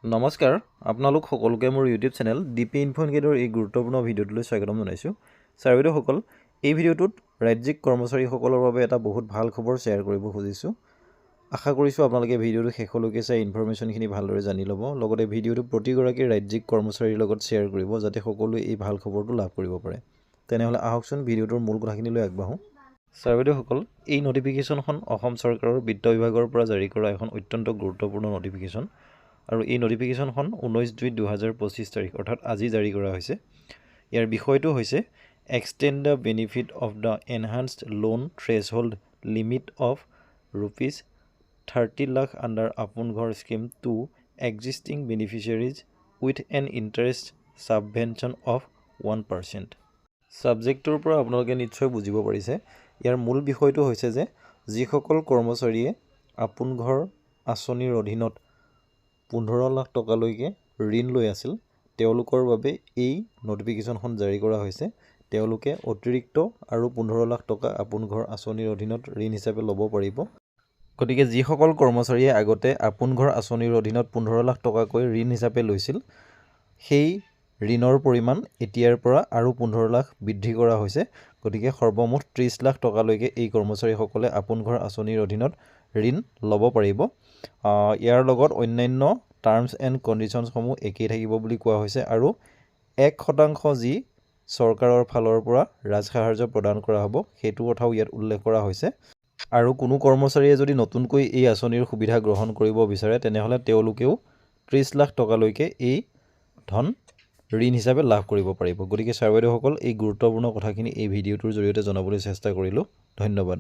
নমস্কাৰ আপোনালোক সকলোকে মোৰ ইউটিউব চেনেল ডিপি ইনফোগেটৰ এই গুৰুত্বপূৰ্ণ ভিডিঅ'টোলৈ স্বাগতম জনাইছোঁ। ছাৰ বাইদেউসকল, এই ভিডিঅ'টোত ৰাজ্যিক কৰ্মচাৰীসকলৰ বাবে এটা বহুত ভাল খবৰ শ্বেয়াৰ কৰিব খুজিছোঁ। আশা কৰিছোঁ আপোনালোকে ভিডিঅ'টো শেষলৈকে চাই ইনফৰমেশ্যনখিনি ভালদৰে জানি ল'ব। লগতে ভিডিঅ'টো প্ৰতিগৰাকী ৰাজ্যিক কৰ্মচাৰীৰ লগত শ্বেয়াৰ কৰিব যাতে সকলোৱে এই ভাল খবৰটো লাভ কৰিব পাৰে। তেনেহ'লে আহকচোন ভিডিঅ'টোৰ মূল কথাখিনিলৈ আগবাঢ়োঁ। ছাৰ বাইদেউসকল, এই নটিফিকেশ্যনখন অসম চৰকাৰৰ বিত্ত বিভাগৰ পৰা জাৰি কৰা এখন অত্যন্ত গুৰুত্বপূৰ্ণ নটিফিকেশ্যন। আৰু এই নটিফিকেশ্যনখন 19/2/2025 তাৰিখ অৰ্থাৎ আজি জাৰি কৰা হৈছে। ইয়াৰ বিষয়টো হৈছে extend the benefit of the enhanced loan threshold limit of ₹30 lakh under Apon Ghar scheme to existing beneficiaries with an interest subvention of 1%। ছাবজেক্টটোৰ পৰা আপোনালোকে নিশ্চয় বুজিব পাৰিছে। ইয়াৰ মূল বিষয়টো হৈছে যে যিসকল কৰ্মচাৰীয়ে আপোন ঘৰ আঁচনিৰ অধীনত 15 লাখ টকালৈকে ঋণ লৈ আছিল, তেওঁলোকৰ বাবে এই নটিফিকেশ্যনখন জাৰি কৰা হৈছে। তেওঁলোকে অতিৰিক্ত আৰু 15 লাখ টকা আপোন ঘৰ আঁচনিৰ অধীনত ঋণ হিচাপে ল'ব পাৰিব। গতিকে যিসকল কৰ্মচাৰীয়ে আগতে আপোন ঘৰ আঁচনিৰ অধীনত 15 লাখ টকাকৈ ঋণ হিচাপে লৈছিল, সেই ঋণৰ পৰিমাণ এতিয়াৰ পৰা আৰু 15 লাখ বৃদ্ধি কৰা হৈছে। গতিকে সৰ্বমুঠ 30 লাখ টকালৈকে এই কৰ্মচাৰীসকলে আপোন ঘৰ আঁচনিৰ অধীনত ঋণ ল'ব পাৰিব। ইয়াৰ লগত অন্যান্য টাৰ্মছ এণ্ড কণ্ডিশ্যনছসমূহ একেই থাকিব বুলি কোৱা হৈছে আৰু 1% যি চৰকাৰৰ ফালৰ পৰা ৰাজসাহাৰ্য প্ৰদান কৰা হ'ব সেইটো কথাও ইয়াত উল্লেখ কৰা হৈছে। আৰু কোনো কৰ্মচাৰীয়ে যদি নতুনকৈ এই আঁচনিৰ সুবিধা গ্ৰহণ কৰিব বিচাৰে তেনেহ'লে তেওঁলোকেও 30 লাখ টকালৈকে এই ধন ঋণ হিচাপে লাভ কৰিব পাৰিব। গতিকে ছাৰ বাইদেউসকল, এই গুৰুত্বপূৰ্ণ কথাখিনি এই ভিডিঅ'টোৰ জৰিয়তে জনাবলৈ চেষ্টা কৰিলোঁ। ধন্যবাদ।